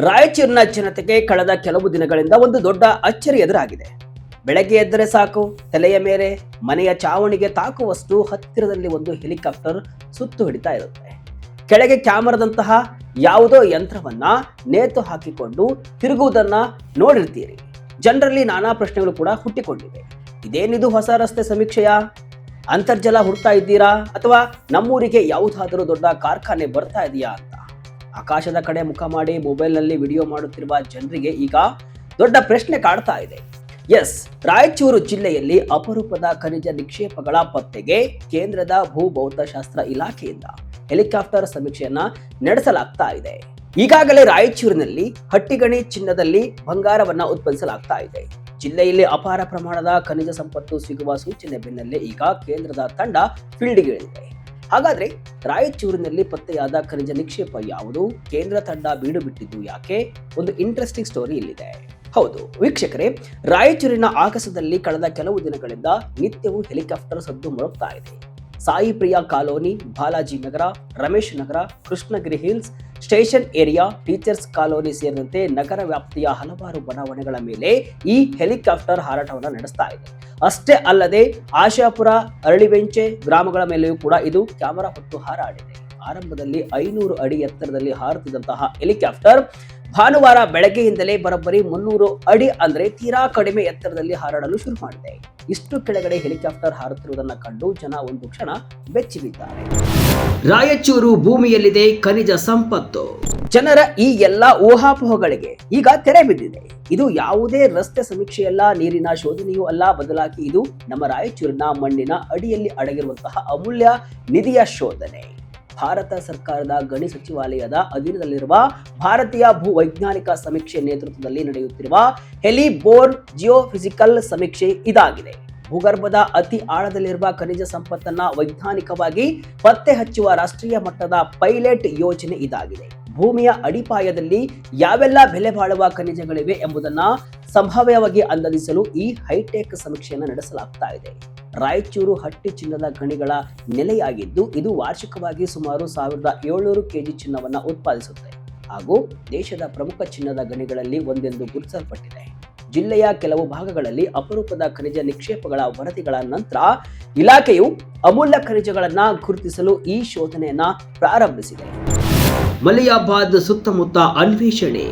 ರಾಯಚೂರಿನ ಜನತೆಗೆ ಕಳೆದ ಕೆಲವು ದಿನಗಳಿಂದ ಒಂದು ದೊಡ್ಡ ಅಚ್ಚರಿ ಎದುರಾಗಿದೆ. ಬೆಳಗ್ಗೆ ಎದ್ದರೆ ಸಾಕು, ತಲೆಯ ಮೇಲೆ ಮನೆಯ ಚಾವಣಿಗೆ ತಾಕುವಷ್ಟು ಹತ್ತಿರದಲ್ಲಿ ಒಂದು ಹೆಲಿಕಾಪ್ಟರ್ ಸುತ್ತು ಹಿಡಿತಾ ಇರುತ್ತೆ. ಕೆಳಗೆ ಕ್ಯಾಮರಾದಂತಹ ಯಾವುದೋ ಯಂತ್ರವನ್ನ ನೇತು ಹಾಕಿಕೊಂಡು ತಿರುಗುವುದನ್ನ ನೋಡಿರ್ತೀರಿ. ಜನರಲ್ಲಿ ನಾನಾ ಪ್ರಶ್ನೆಗಳು ಕೂಡ ಹುಟ್ಟಿಕೊಂಡಿವೆ. ಇದೇನಿದು ಹೊಸ ರಸ್ತೆ ಸಮೀಕ್ಷೆಯ? ಅಂತರ್ಜಲ ಹುಡ್ತಾ ಇದ್ದೀರಾ ಅಥವಾ ನಮ್ಮೂರಿಗೆ ಯಾವುದಾದರೂ ದೊಡ್ಡ ಕಾರ್ಖಾನೆ ಬರ್ತಾ ಇದೆಯಾ ಅಂತ ಆಕಾಶದ ಕಡೆ ಮುಖ ಮಾಡಿ ಮೊಬೈಲ್ನಲ್ಲಿ ವಿಡಿಯೋ ಮಾಡುತ್ತಿರುವ ಜನರಿಗೆ ಈಗ ದೊಡ್ಡ ಪ್ರಶ್ನೆ ಕಾಡ್ತಾ ಇದೆ. ಎಸ್, ರಾಯಚೂರು ಜಿಲ್ಲೆಯಲ್ಲಿ ಅಪರೂಪದ ಖನಿಜ ನಿಕ್ಷೇಪಗಳ ಪತ್ತೆಗೆ ಕೇಂದ್ರದ ಭೂಭೌತಶಾಸ್ತ್ರ ಇಲಾಖೆಯಿಂದ ಹೆಲಿಕಾಪ್ಟರ್ ಸಮೀಕ್ಷೆಯನ್ನ ನಡೆಸಲಾಗ್ತಾ ಇದೆ. ಈಗಾಗಲೇ ರಾಯಚೂರಿನಲ್ಲಿ ಹಟ್ಟಿಗಣಿ ಚಿನ್ನದಲ್ಲಿ ಬಂಗಾರವನ್ನ ಉತ್ಪಾದಿಸಲಾಗ್ತಾ ಇದೆ. ಜಿಲ್ಲೆಯಲ್ಲಿ ಅಪಾರ ಪ್ರಮಾಣದ ಖನಿಜ ಸಂಪತ್ತು ಸಿಗುವ ಸೂಚನೆ ಬೆನ್ನಲ್ಲೇ ಈಗ ಕೇಂದ್ರದ ತಂಡ ಫೀಲ್ಡ್ಗಿಳಿದಿದೆ. ಹಾಗಾದ್ರೆ ರಾಯಚೂರಿನಲ್ಲಿ ಪತ್ತೆಯಾದ ಖನಿಜ ನಿಕ್ಷೇಪ ಯಾವುದು? ಕೇಂದ್ರ ತಂಡ ಬೀಡು ಬಿಟ್ಟಿದ್ದು ಯಾಕೆ? ಒಂದು ಇಂಟ್ರೆಸ್ಟಿಂಗ್ ಸ್ಟೋರಿ ಇಲ್ಲಿದೆ. ಹೌದು ವೀಕ್ಷಕರೇ, ರಾಯಚೂರಿನ ಆಗಸದಲ್ಲಿ ಕಳೆದ ಕೆಲವು ದಿನಗಳಿಂದ ನಿತ್ಯವೂ ಹೆಲಿಕಾಪ್ಟರ್ ಸದ್ದು ಮೊಳಗ್ತಾ ಇದೆ. Sai Priya colony, Balaji Nagar, Ramesh Nagar, Krishnagiri hills, station area, teachers colony ಸೇರಿದಂತೆ ನಗರ ವ್ಯಾಪ್ತಿಯ ಹಲವಾರು ಬಡಾವಣೆಗಳ ಮೇಲೆ ಈ ಹೆಲಿಕಾಪ್ಟರ್ ಹಾರಾಟವನ್ನು ನಡೆಸ್ತಾ ಇದೆ. ಅಷ್ಟೇ ಅಲ್ಲದೆ ಆಶಾಪುರ, ಅರಳಿಬೆಂಚೆ ಗ್ರಾಮಗಳ ಮೇಲೆಯೂ ಕೂಡ ಇದು ಕ್ಯಾಮೆರಾ ಹೊತ್ತು ಹಾರಾಡಿದೆ. ಆರಂಭದಲ್ಲಿ 500 ಅಡಿ ಎತ್ತರದಲ್ಲಿ ಹಾರುತ್ತಿದ್ದಂತಹ ಹೆಲಿಕಾಪ್ಟರ್ ಭಾನುವಾರ ಬೆಳಗ್ಗೆಯಿಂದಲೇ ಬರೋಬ್ಬರಿ 300 ಅಡಿ ಅಂದ್ರೆ ತೀರಾ ಕಡಿಮೆ ಎತ್ತರದಲ್ಲಿ ಹಾರಾಡಲು ಶುರು ಮಾಡಿದೆ. ಇಷ್ಟು ಕೆಳಗಡೆ ಹೆಲಿಕಾಪ್ಟರ್ ಹಾರುತ್ತಿರುವುದನ್ನು ಕಂಡು ಜನ ಒಂದು ಕ್ಷಣ ಬೆಚ್ಚಿಬಿದ್ದಾರೆ. ರಾಯಚೂರು ಭೂಮಿಯಲ್ಲಿದೆ ಖನಿಜ ಸಂಪತ್ತು. ಜನರ ಈ ಎಲ್ಲಾ ಊಹಾಪೋಹಗಳಿಗೆ ಈಗ ತೆರೆ ಬಿದ್ದಿದೆ. ಇದು ಯಾವುದೇ ರಸ್ತೆ ಸಮೀಕ್ಷೆಯಲ್ಲ, ನೀರಿನ ಶೋಧನೆಯೂ ಅಲ್ಲ, ಬದಲಾಗಿ ಇದು ನಮ್ಮ ರಾಯಚೂರಿನ ಮಣ್ಣಿನ ಅಡಿಯಲ್ಲಿ ಅಡಗಿರುವಂತಹ ಅಮೂಲ್ಯ ನಿಧಿಯ ಶೋಧನೆ. ಭಾರತ ಸರ್ಕಾರದ ಗಣಿ ಸಚಿವಾಲಯದ ಅಧೀನದಲ್ಲಿರುವ ಭಾರತೀಯ ಭೂವೈಜ್ಞಾನಿಕ ಸಮೀಕ್ಷೆ ನೇತೃತ್ವದಲ್ಲಿ ನಡೆಯುತ್ತಿರುವ ಹೆಲಿಬೋರ್ನ್ ಜಿಯೋಫಿಸಿಕಲ್ ಸಮೀಕ್ಷೆ ಇದಾಗಿದೆ. ಭೂಗರ್ಭದ ಅತಿ ಆಳದಲ್ಲಿರುವ ಖನಿಜ ಸಂಪತ್ತನ್ನ ವೈಜ್ಞಾನಿಕವಾಗಿ ಪತ್ತೆ ಹಚ್ಚುವ ರಾಷ್ಟ್ರೀಯ ಮಟ್ಟದ ಪೈಲಟ್ ಯೋಜನೆ ಇದಾಗಿದೆ. ಭೂಮಿಯ ಅಡಿಪಾಯದಲ್ಲಿ ಯಾವೆಲ್ಲ ಬೆಲೆ ಬಾಳುವ ಖನಿಜಗಳಿವೆ ಎಂಬುದನ್ನ ಸಂಭಾವ್ಯವಾಗಿ ಅಂದಾಜಿಸಲು ಈ ಹೈಟೆಕ್ ಸಮೀಕ್ಷೆಯನ್ನು ನಡೆಸಲಾಗ್ತಾ ಇದೆ. ರಾಯಚೂರು ಹಟ್ಟಿ ಚಿನ್ನದ ಗಣಿಗಳ ನೆಲೆಯಾಗಿದ್ದು ಇದು ವಾರ್ಷಿಕವಾಗಿ ಸುಮಾರು 1700 ಕೆಜಿ ಚಿನ್ನವನ್ನ ಉತ್ಪಾದಿಸುತ್ತೆ ಹಾಗೂ ದೇಶದ ಪ್ರಮುಖ ಚಿನ್ನದ ಗಣಿಗಳಲ್ಲಿ ಒಂದೆಂದು ಗುರುತಿಸಲ್ಪಟ್ಟಿದೆ. ಜಿಲ್ಲೆಯ ಕೆಲವು ಭಾಗಗಳಲ್ಲಿ ಅಪರೂಪದ ಖನಿಜ ನಿಕ್ಷೇಪಗಳ ವರದಿಗಳ ನಂತರ ಇಲಾಖೆಯು ಅಮೂಲ್ಯ ಖನಿಜಗಳನ್ನ ಗುರುತಿಸಲು ಈ ಶೋಧನೆಯನ್ನ ಪ್ರಾರಂಭಿಸಿದೆ. ಮಲಿಯಾಬಾದ್ ಸುತ್ತಮುತ್ತ ಅನ್ವೇಷಣೆ.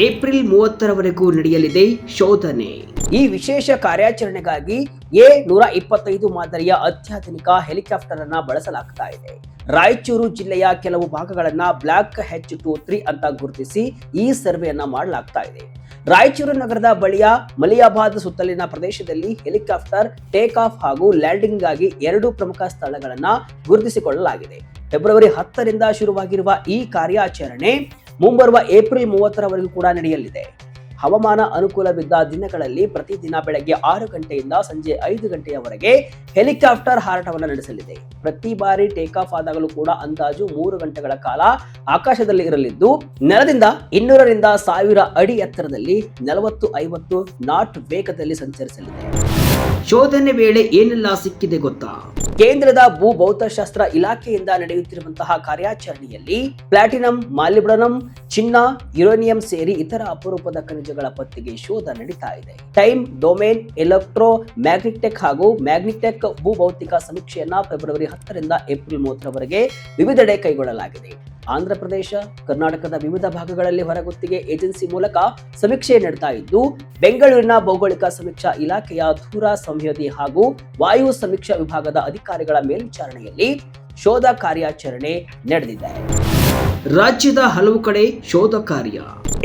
ಏಪ್ರಿಲ್ 30ರವರೆಗೂ ನಡೆಯಲಿದೆ ಶೋಧನೆ. ಈ ವಿಶೇಷ ಕಾರ್ಯಾಚರಣೆಗಾಗಿ A125 ಮಾದರಿಯ ಅತ್ಯಾಧುನಿಕ ಹೆಲಿಕಾಪ್ಟರ್ ಅನ್ನ ಬಳಸಲಾಗ್ತಾ ಇದೆ. ರಾಯಚೂರು ಜಿಲ್ಲೆಯ ಕೆಲವು ಭಾಗಗಳನ್ನ ಬ್ಲಾಕ್ H23 ಅಂತ ಗುರುತಿಸಿ ಈ ಸರ್ವೆಯನ್ನ ಮಾಡಲಾಗ್ತಾ ಇದೆ. ರಾಯಚೂರು ನಗರದ ಬಳಿಯ ಮಲಿಯಾಬಾದ್ ಸುತ್ತಲಿನ ಪ್ರದೇಶದಲ್ಲಿ ಹೆಲಿಕಾಪ್ಟರ್ ಟೇಕ್ ಆಫ್ ಹಾಗೂ ಲ್ಯಾಂಡಿಂಗ್ ಗಾಗಿ 2 ಪ್ರಮುಖ ಸ್ಥಳಗಳನ್ನ ಗುರುತಿಸಿಕೊಳ್ಳಲಾಗಿದೆ. ಫೆಬ್ರವರಿ 10ರಿಂದ ಶುರುವಾಗಿರುವ ಈ ಕಾರ್ಯಾಚರಣೆ ಮುಂಬರುವ ಏಪ್ರಿಲ್ 30ರವರೆಗೂ ಕೂಡ ನಡೆಯಲಿದೆ. ಹವಾಮಾನ ಅನುಕೂಲವಿದ್ದ ದಿನಗಳಲ್ಲಿ ಪ್ರತಿದಿನ ಬೆಳಗ್ಗೆ 6 ಗಂಟೆಯಿಂದ ಸಂಜೆ 5 ಗಂಟೆಯವರೆಗೆ ಹೆಲಿಕಾಪ್ಟರ್ ಹಾರಾಟವನ್ನು ನಡೆಸಲಿದೆ. ಪ್ರತಿ ಬಾರಿ ಟೇಕ್ ಆಫ್ ಆದಾಗಲೂ ಕೂಡ ಅಂದಾಜು 3 ಗಂಟೆಗಳ ಕಾಲ ಆಕಾಶದಲ್ಲಿ ಇರಲಿದ್ದು ನೆಲದಿಂದ 200ರಿಂದ 1000 ಅಡಿ ಎತ್ತರದಲ್ಲಿ 40-50 ನಾಟ್ ವೇಗದಲ್ಲಿ ಸಂಚರಿಸಲಿದೆ. ಶೋಧನೆ ವೇಳೆ ಏನೆಲ್ಲ ಸಿಕ್ಕಿದೆ ಗೊತ್ತಾ? ಕೇಂದ್ರದ ಭೂಭೌತಶಾಸ್ತ್ರ ಇಲಾಖೆಯಿಂದ ನಡೆಯುತ್ತಿರುವಂತಹ ಕಾರ್ಯಾಚರಣೆಯಲ್ಲಿ ಪ್ಲಾಟಿನಂ, ಮಾಲಿಬ್ಡನಂ, ಚಿನ್ನ, ಯುರೇನಿಯಂ ಸೇರಿ ಇತರ ಅಪರೂಪದ ಖನಿಜಗಳ ಪತ್ತೆಗೆ ಶೋಧ ನಡೀತಾ ಇದೆ. ಟೈಮ್, ಡೊಮೇನ್, ಎಲೆಕ್ಟ್ರೋ ಮ್ಯಾಗ್ನೆಟಿಕ್ ಹಾಗೂ ಮ್ಯಾಗ್ನೆಟಿಕ್ ಭೂಭೌತಿಕ ಸಮೀಕ್ಷೆಯನ್ನ ಫೆಬ್ರವರಿ 10ರಿಂದ ಏಪ್ರಿಲ್ 30ರವರೆಗೆ ವಿವಿಧೆಡೆ ಕೈಗೊಳ್ಳಲಾಗಿದೆ. ಆಂಧ್ರ ಪ್ರದೇಶ, ಕರ್ನಾಟಕದ ವಿವಿಧ ಭಾಗಗಳಲ್ಲಿ ಹೊರಗುತ್ತಿಗೆ ಏಜೆನ್ಸಿ ಮೂಲಕ ಸಮೀಕ್ಷೆ ನಡೆತಾ ಇದ್ದು ಬೆಂಗಳೂರಿನ ಭೌಗೋಳಿಕ ಸಮೀಕ್ಷಾ ಇಲಾಖೆಯ ದೂರ ಸಂವೇದಿ ಹಾಗೂ ವಾಯು ಸಮೀಕ್ಷಾ ವಿಭಾಗದ ಅಧಿಕಾರಿಗಳ ಮೇಲ್ವಿಚಾರಣೆಯಲ್ಲಿ ಶೋಧ ಕಾರ್ಯಾಚರಣೆ ನಡೆದಿದೆ. ರಾಜ್ಯದ ಹಲವು ಕಡೆ ಶೋಧ ಕಾರ್ಯ.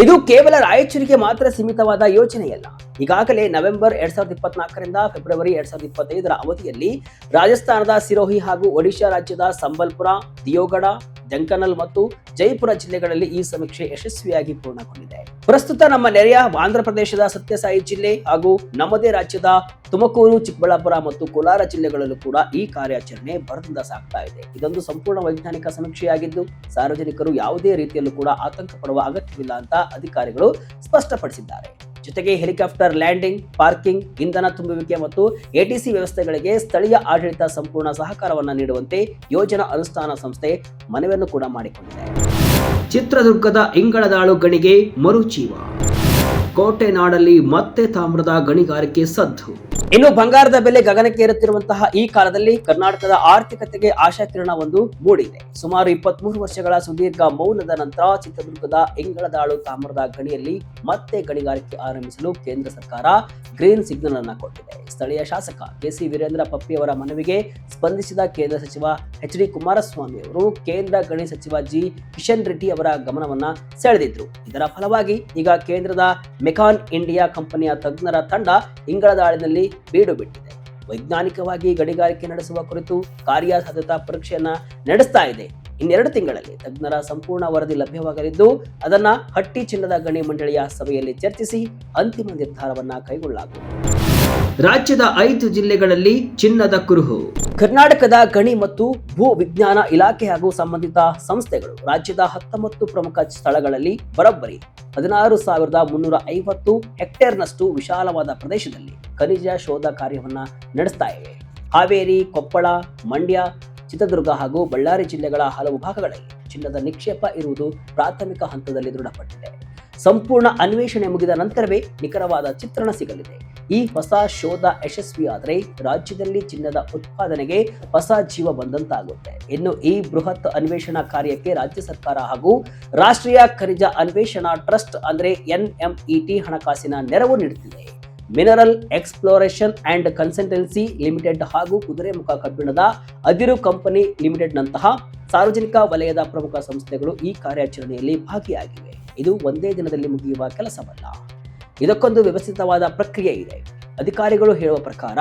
ಇದು ಕೇವಲ ರಾಯಚೂರಿಗೆ ಮಾತ್ರ ಸೀಮಿತವಾದ ಯೋಜನೆಯಲ್ಲ. ಈಗಾಗಲೇ ನವೆಂಬರ್ 2024ರಿಂದ ಫೆಬ್ರವರಿ 2025ರ ಅವಧಿಯಲ್ಲಿ ರಾಜಸ್ಥಾನದ ಸಿರೋಹಿ ಹಾಗೂ ಒಡಿಶಾ ರಾಜ್ಯದ ಸಂಬಲ್ಪುರ, ದಿಯೋಗಢ, ಡೆಂಕನಲ್ ಮತ್ತು ಜೈಪುರ ಜಿಲ್ಲೆಗಳಲ್ಲಿ ಈ ಸಮೀಕ್ಷೆ ಯಶಸ್ವಿಯಾಗಿ ಪೂರ್ಣಗೊಂಡಿದೆ. ಪ್ರಸ್ತುತ ನಮ್ಮ ನೆರೆಯ ಆಂಧ್ರ ಪ್ರದೇಶದ ಸತ್ಯಸಾಯಿ ಜಿಲ್ಲೆ ಹಾಗೂ ನಮ್ಮದೇ ರಾಜ್ಯದ ತುಮಕೂರು, ಚಿಕ್ಕಬಳ್ಳಾಪುರ ಮತ್ತು ಕೋಲಾರ ಜಿಲ್ಲೆಗಳಲ್ಲೂ ಕೂಡ ಈ ಕಾರ್ಯಾಚರಣೆ ಭರದಿಂದ ಸಾಗ್ತಾ ಇದೆ. ಇದೊಂದು ಸಂಪೂರ್ಣ ವೈಜ್ಞಾನಿಕ ಸಮೀಕ್ಷೆಯಾಗಿದ್ದು ಸಾರ್ವಜನಿಕರು ಯಾವುದೇ ರೀತಿಯಲ್ಲೂ ಕೂಡ ಆತಂಕ ಪಡುವ ಅಗತ್ಯವಿಲ್ಲ ಅಂತ ಅಧಿಕಾರಿಗಳು ಸ್ಪಷ್ಟಪಡಿಸಿದ್ದಾರೆ. ಜೊತೆಗೆ ಹೆಲಿಕಾಪ್ಟರ್ ಲ್ಯಾಂಡಿಂಗ್, ಪಾರ್ಕಿಂಗ್, ಇಂಧನ ತುಂಬುವಿಕೆ ಮತ್ತು ATC ವ್ಯವಸ್ಥೆಗಳಿಗೆ ಸ್ಥಳೀಯ ಆಡಳಿತ ಸಂಪೂರ್ಣ ಸಹಕಾರವನ್ನು ನೀಡುವಂತೆ ಯೋಜನಾ ಅನುಷ್ಠಾನ ಸಂಸ್ಥೆ ಮನವಿಯನ್ನು ಕೂಡ ಮಾಡಿಕೊಂಡಿದೆ. ಚಿತ್ರದುರ್ಗದ ಇಂಗಳದಾಳು ಗಣಿಗೆ ಮರುಜೀವ. ಕೋಟೆ ನಾಡಲ್ಲಿ ಮತ್ತೆ ತಾಮ್ರದ ಗಣಿಗಾರಿಕೆ ಸದ್ದು. ಇನ್ನು ಬಂಗಾರದ ಬೆಲೆ ಗಗನಕ್ಕೇರುತ್ತಿರುವಂತಹ ಈ ಕಾಲದಲ್ಲಿ ಕರ್ನಾಟಕದ ಆರ್ಥಿಕತೆಗೆ ಆಶಾಕಿರಣ ಒಂದು ಮೂಡಿದೆ. ಸುಮಾರು 23 ವರ್ಷಗಳ ಸುದೀರ್ಘ ಮೌನದ ನಂತರ ಚಿತ್ರದುರ್ಗದ ಇಂಗಳದಾಳು ತಾಮ್ರದ ಗಣಿಯಲ್ಲಿ ಮತ್ತೆ ಗಣಿಗಾರಿಕೆ ಆರಂಭಿಸಲು ಕೇಂದ್ರ ಸರ್ಕಾರ ಗ್ರೀನ್ ಸಿಗ್ನಲ್ ಅನ್ನ ಕೊಟ್ಟಿದೆ. ಸ್ಥಳೀಯ ಶಾಸಕ ಕೆಸಿ ವೀರೇಂದ್ರ ಪಪ್ಪಿ ಅವರ ಮನವಿಗೆ ಸ್ಪಂದಿಸಿದ ಕೇಂದ್ರ ಸಚಿವ ಎಚ್.ಡಿ. ಕುಮಾರಸ್ವಾಮಿ ಅವರು ಕೇಂದ್ರ ಗಣಿ ಸಚಿವ ಜಿ ಕಿಶನ್ ರೆಡ್ಡಿ ಅವರ ಗಮನವನ್ನ ಸೆಳೆದಿದ್ರು. ಇದರ ಫಲವಾಗಿ ಈಗ ಕೇಂದ್ರದ ಮೆಕಾನ್ ಇಂಡಿಯಾ ಕಂಪನಿಯ ತಜ್ಞರ ತಂಡ ಇಂಗಳದಾಳಿನಲ್ಲಿ ಬೀಡು ಬಿಟ್ಟಿದೆ. ವೈಜ್ಞಾನಿಕವಾಗಿ ಗಣಿಗಾರಿಕೆ ನಡೆಸುವ ಕುರಿತು ಕಾರ್ಯಸಾಧ್ಯತಾ ಪರೀಕ್ಷೆಯನ್ನ ನಡೆಸ್ತಾ ಇದೆ. ಇನ್ನೆರಡು ತಿಂಗಳಲ್ಲಿ ತಜ್ಞರ ಸಂಪೂರ್ಣ ವರದಿ ಲಭ್ಯವಾಗಲಿದ್ದು ಅದನ್ನ ಹಟ್ಟಿ ಚಿನ್ನದ ಗಣಿ ಮಂಡಳಿಯ ಸಭೆಯಲ್ಲಿ ಚರ್ಚಿಸಿ ಅಂತಿಮ ನಿರ್ಧಾರವನ್ನ ಕೈಗೊಳ್ಳಲಾಗುವುದು. ರಾಜ್ಯದ 5 ಜಿಲ್ಲೆಗಳಲ್ಲಿ ಚಿನ್ನದ ಕುರುಹು. ಕರ್ನಾಟಕದ ಗಣಿ ಮತ್ತು ಭೂ ವಿಜ್ಞಾನ ಇಲಾಖೆ ಹಾಗೂ ಸಂಬಂಧಿತ ಸಂಸ್ಥೆಗಳು ರಾಜ್ಯದ 19 ಪ್ರಮುಖ ಸ್ಥಳಗಳಲ್ಲಿ ಬರೋಬ್ಬರಿ 16,350 ಹೆಕ್ಟೇರ್ನಷ್ಟು ವಿಶಾಲವಾದ ಪ್ರದೇಶದಲ್ಲಿ ಖನಿಜ ಶೋಧ ಕಾರ್ಯವನ್ನ ನಡೆಸ್ತಾ ಇವೆ. ಹಾವೇರಿ, ಕೊಪ್ಪಳ, ಮಂಡ್ಯ, ಚಿತ್ರದುರ್ಗ ಹಾಗೂ ಬಳ್ಳಾರಿ ಜಿಲ್ಲೆಗಳ ಹಲವು ಭಾಗಗಳಲ್ಲಿ ಚಿನ್ನದ ನಿಕ್ಷೇಪ ಇರುವುದು ಪ್ರಾಥಮಿಕ ಹಂತದಲ್ಲಿ ದೃಢಪಟ್ಟಿದೆ. ಸಂಪೂರ್ಣ ಅನ್ವೇಷಣೆ ಮುಗಿದ ನಂತರವೇ ನಿಖರವಾದ ಚಿತ್ರಣ ಸಿಗಲಿದೆ. ಈ ಹೊಸ ಶೋಧ ಯಶಸ್ವಿಯಾದರೆ ರಾಜ್ಯದಲ್ಲಿ ಚಿನ್ನದ ಉತ್ಪಾದನೆಗೆ ಹೊಸ ಜೀವ ಬಂದಂತಾಗುತ್ತೆ. ಇನ್ನು ಈ ಬೃಹತ್ ಅನ್ವೇಷಣಾ ಕಾರ್ಯಕ್ಕೆ ರಾಜ್ಯ ಸರ್ಕಾರ ಹಾಗೂ ರಾಷ್ಟ್ರೀಯ ಖನಿಜ ಅನ್ವೇಷಣಾ ಟ್ರಸ್ಟ್ ಅಂದ್ರೆ NMET ಹಣಕಾಸಿನ ನೆರವು ನೀಡುತ್ತಿದೆ. Mineral exploration and consultancy limited ಹಾಗೂ ಕುದುರೆಮುಖ ಕಬ್ಬಿಣದ ಅದಿರು ಕಂಪನಿ ಲಿಮಿಟೆಡ್ ನಂತಹ ಸಾರ್ವಜನಿಕ ವಲಯದ ಪ್ರಮುಖ ಸಂಸ್ಥೆಗಳು ಈ ಕಾರ್ಯಾಚರಣೆಯಲ್ಲಿ ಭಾಗಿಯಾಗಿವೆ. ಇದು ಒಂದೇ ದಿನದಲ್ಲಿ ಮುಗಿಯುವ ಕೆಲಸವಲ್ಲ. ಇದಕ್ಕೊಂದು ವ್ಯವಸ್ಥಿತವಾದ ಪ್ರಕ್ರಿಯೆ ಇದೆ. ಅಧಿಕಾರಿಗಳು ಹೇಳುವ ಪ್ರಕಾರ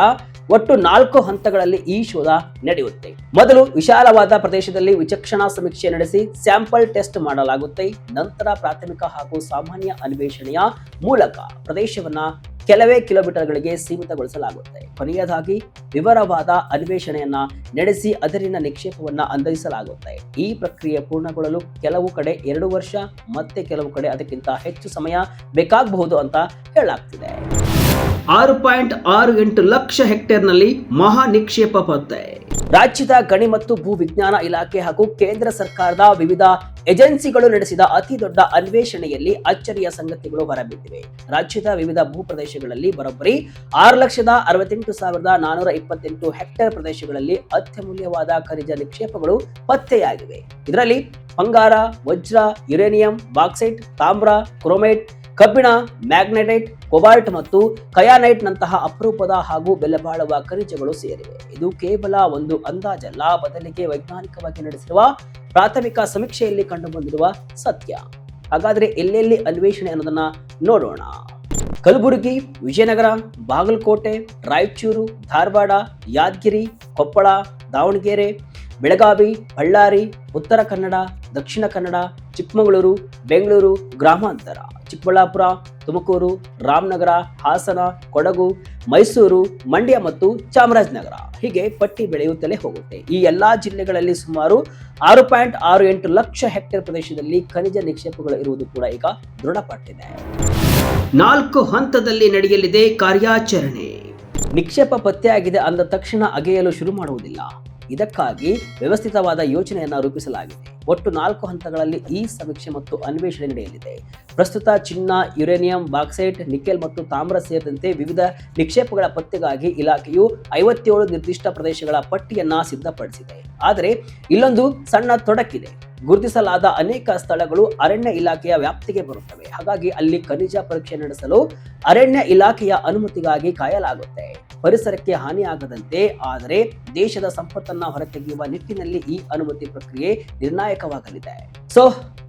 ಒಟ್ಟು 4 ಹಂತಗಳಲ್ಲಿ ಈ ಶೋಧ ನಡೆಯುತ್ತೆ. ಮೊದಲು ವಿಶಾಲವಾದ ಪ್ರದೇಶದಲ್ಲಿ ವಿಚಕ್ಷಣಾ ಸಮೀಕ್ಷೆ ನಡೆಸಿ ಸ್ಯಾಂಪಲ್ ಟೆಸ್ಟ್ ಮಾಡಲಾಗುತ್ತೆ. ನಂತರ ಪ್ರಾಥಮಿಕ ಹಾಗೂ ಸಾಮಾನ್ಯ ಅನ್ವೇಷಣೆಯ ಮೂಲಕ ಪ್ರದೇಶವನ್ನ ಕೆಲವೇ ಕಿಲೋಮೀಟರ್ಗಳಿಗೆ ಸೀಮಿತಗೊಳಿಸಲಾಗುತ್ತೆ. ಕೊನೆಯದಾಗಿ ವಿವರವಾದ ಅನ್ವೇಷಣೆಯನ್ನ ನಡೆಸಿ ಅದರಿನ ನಿಕ್ಷೇಪವನ್ನ ಅಂದಾಜಿಸಲಾಗುತ್ತೆ. ಈ ಪ್ರಕ್ರಿಯೆ ಪೂರ್ಣಗೊಳ್ಳಲು ಕೆಲವು ಕಡೆ 2 ವರ್ಷ ಮತ್ತೆ ಕೆಲವು ಕಡೆ ಅದಕ್ಕಿಂತ ಹೆಚ್ಚು ಸಮಯ ಬೇಕಾಗಬಹುದು ಅಂತ ಹೇಳಲಾಗ್ತಿದೆ. 6.68 ಲಕ್ಷ ಹೆಕ್ಟೇರ್ನಲ್ಲಿ ಮಹಾ ನಿಕ್ಷೇಪ ಪತ್ತೆ. ರಾಜ್ಯದ ಗಣಿ ಮತ್ತು ಭೂ ವಿಜ್ಞಾನ ಇಲಾಖೆ ಹಾಗೂ ಕೇಂದ್ರ ಸರ್ಕಾರದ ವಿವಿಧ ಏಜೆನ್ಸಿಗಳು ನಡೆಸಿದ ಅತಿ ದೊಡ್ಡ ಅನ್ವೇಷಣೆಯಲ್ಲಿ ಅಚ್ಚರಿಯ ಸಂಗತಿಗಳು ಹೊರಬಿದ್ದಿವೆ. ರಾಜ್ಯದ ವಿವಿಧ ಭೂ ಪ್ರದೇಶಗಳಲ್ಲಿ ಬರೋಬ್ಬರಿ 6,68,428 ಹೆಕ್ಟೇರ್ ಪ್ರದೇಶಗಳಲ್ಲಿ ಅತ್ಯಮೂಲ್ಯವಾದ ಖನಿಜ ನಿಕ್ಷೇಪಗಳು ಪತ್ತೆಯಾಗಿವೆ. ಇದರಲ್ಲಿ ಬಂಗಾರ, ವಜ್ರ, ಯುರೇನಿಯಂ, ಬಾಕ್ಸೈಟ್, ತಾಮ್ರ, ಕ್ರೋಮೈಟ್, ಕಬ್ಬಿಣ, ಮ್ಯಾಗ್ನೆಟೈಟ್, ಕೊಬಾಲ್ಟ್ ಮತ್ತು ಕಯಾನೈಟ್ ನಂತಹ ಅಪರೂಪದ ಹಾಗೂ ಬೆಲೆಬಾಳುವ ಖನಿಜಗಳು ಸೇರಿವೆ. ಇದು ಕೇವಲ ಒಂದು ಅಂದಾಜಲ್ಲ, ಬದಲಿಗೆ ವೈಜ್ಞಾನಿಕವಾಗಿ ನಡೆಸಿರುವ ಪ್ರಾಥಮಿಕ ಸಮೀಕ್ಷೆಯಲ್ಲಿ ಕಂಡುಬಂದಿರುವ ಸತ್ಯ. ಹಾಗಾದ್ರೆ ಎಲ್ಲೆಲ್ಲಿ ಅನ್ವೇಷಣೆ ಅನ್ನೋದನ್ನ ನೋಡೋಣ. ಕಲಬುರಗಿ, ವಿಜಯನಗರ, ಬಾಗಲಕೋಟೆ, ರಾಯಚೂರು, ಧಾರವಾಡ, ಯಾದಗಿರಿ, ಕೊಪ್ಪಳ, ದಾವಣಗೆರೆ, ಬೆಳಗಾವಿ, ಬಳ್ಳಾರಿ, ಉತ್ತರ ಕನ್ನಡ, ದಕ್ಷಿಣ ಕನ್ನಡ, ಚಿಕ್ಕಮಗಳೂರು, ಬೆಂಗಳೂರು ಗ್ರಾಮಾಂತರ, ಚಿಕ್ಕಬಳ್ಳಾಪುರ, ತುಮಕೂರು, ರಾಮನಗರ, ಹಾಸನ, ಕೊಡಗು, ಮೈಸೂರು, ಮಂಡ್ಯ ಮತ್ತು ಚಾಮರಾಜನಗರ ಹೀಗೆ ಪಟ್ಟಿ ಬೆಳೆಯುತ್ತಲೇ ಹೋಗುತ್ತೆ. ಈ ಎಲ್ಲಾ ಜಿಲ್ಲೆಗಳಲ್ಲಿ ಸುಮಾರು 6.68 ಲಕ್ಷ ಹೆಕ್ಟೇರ್ ಪ್ರದೇಶದಲ್ಲಿ ಖನಿಜ ನಿಕ್ಷೇಪಗಳು ಇರುವುದು ಕೂಡ ಈಗ ದೃಢಪಟ್ಟಿದೆ. 4 ಹಂತದಲ್ಲಿ ನಡೆಯಲಿದೆ ಕಾರ್ಯಾಚರಣೆ. ನಿಕ್ಷೇಪ ಪತ್ತೆಯಾಗಿದೆ ಅಂದ ತಕ್ಷಣ ಅಗೆಯಲು ಶುರು ಮಾಡುವುದಿಲ್ಲ. ಇದಕ್ಕಾಗಿ ವ್ಯವಸ್ಥಿತವಾದ ಯೋಜನೆಯನ್ನ ರೂಪಿಸಲಾಗಿದೆ. ಒಟ್ಟು 4 ಹಂತಗಳಲ್ಲಿ ಈ ಸಮೀಕ್ಷೆ ಮತ್ತು ಅನ್ವೇಷಣೆ ನಡೆಯಲಿದೆ. ಪ್ರಸ್ತುತ ಚಿನ್ನ, ಯುರೇನಿಯಂ, ಬಾಕ್ಸೈಟ್, ನಿಕೆಲ್ ಮತ್ತು ತಾಮ್ರ ಸೇರಿದಂತೆ ವಿವಿಧ ನಿಕ್ಷೇಪಗಳ ಪತ್ತೆಗಾಗಿ ಇಲಾಖೆಯು 57 ನಿರ್ದಿಷ್ಟ ಪ್ರದೇಶಗಳ ಪಟ್ಟಿಯನ್ನ ಸಿದ್ಧಪಡಿಸಿದೆ. ಆದರೆ ಇಲ್ಲೊಂದು ಸಣ್ಣ ತೊಡಕಿದೆ. ಗುರುತಿಸಲಾದ ಅನೇಕ ಸ್ಥಳಗಳು ಅರಣ್ಯ ಇಲಾಖೆಯ ವ್ಯಾಪ್ತಿಗೆ ಬರುತ್ತವೆ. ಹಾಗಾಗಿ ಅಲ್ಲಿ ಖನಿಜ ಪರೀಕ್ಷೆ ನಡೆಸಲು ಅರಣ್ಯ ಇಲಾಖೆಯ ಅನುಮತಿಗಾಗಿ ಕಾಯಲಾಗುತ್ತೆ. ಪರಿಸರಕ್ಕೆ ಹಾನಿಯಾಗದಂತೆ ಆದರೆ ದೇಶದ ಸಂಪತ್ತನ್ನ ಹೊರತೆಗೆಯುವ ನಿಟ್ಟಿನಲ್ಲಿ ಈ ಅನುಮತಿ ಪ್ರಕ್ರಿಯೆ ನಿರ್ಣಾಯಕವಾಗಲಿದೆ. ಸೊ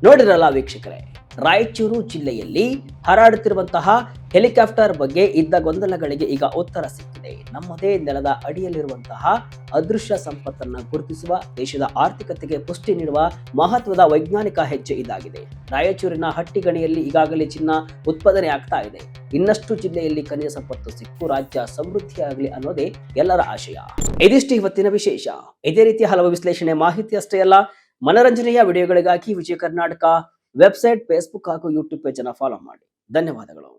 ನೋಡಿರಲ್ಲ ವೀಕ್ಷಕರೇ, ರಾಯಚೂರು ಜಿಲ್ಲೆಯಲ್ಲಿ ಹಾರಾಡುತ್ತಿರುವಂತಹ ಹೆಲಿಕಾಪ್ಟರ್ ಬಗ್ಗೆ ಇದ್ದ ಗೊಂದಲಗಳಿಗೆ ಈಗ ಉತ್ತರ ಸಿಕ್ಕಿದೆ. ನಮ್ಮದೇ ನೆಲದ ಅಡಿಯಲ್ಲಿರುವಂತಹ ಅದೃಶ್ಯ ಸಂಪತ್ತನ್ನ ಗುರುತಿಸುವ, ದೇಶದ ಆರ್ಥಿಕತೆಗೆ ಪುಷ್ಟಿ ನೀಡುವ ಮಹತ್ವದ ವೈಜ್ಞಾನಿಕ ಹೆಜ್ಜೆ ಇದಾಗಿದೆ. ರಾಯಚೂರಿನ ಹಟ್ಟಿಗಣಿಯಲ್ಲಿ ಈಗಾಗಲೇ ಚಿನ್ನ ಉತ್ಪಾದನೆ ಆಗ್ತಾ ಇದೆ. ಇನ್ನಷ್ಟು ಜಿಲ್ಲೆಯಲ್ಲಿ ಖನಿಜ ಸಂಪತ್ತು ಸಿಕ್ಕು ರಾಜ್ಯ ಸಮೃದ್ಧಿಯಾಗಲಿ ಅನ್ನೋದೇ ಎಲ್ಲರ ಆಶಯ. ಇದಿಷ್ಟು ಇವತ್ತಿನ ವಿಶೇಷ. ಇದೇ ರೀತಿಯ ಹಲವು ವಿಶ್ಲೇಷಣೆ ಮಾಹಿತಿ ಅಷ್ಟೇ ಅಲ್ಲ, ಮನರಂಜನೆಯ ವಿಡಿಯೋಗಳಿಗಾಗಿ ವಿಜಯ ಕರ್ನಾಟಕ ವೆಬ್ಸೈಟ್, ಫೇಸ್ಬುಕ್ ಹಾಗೂ ಯೂಟ್ಯೂಬ್ ಪೇಜ್ ಅನ್ನು ಫಾಲೋ ಮಾಡಿ. ಧನ್ಯವಾದಗಳು.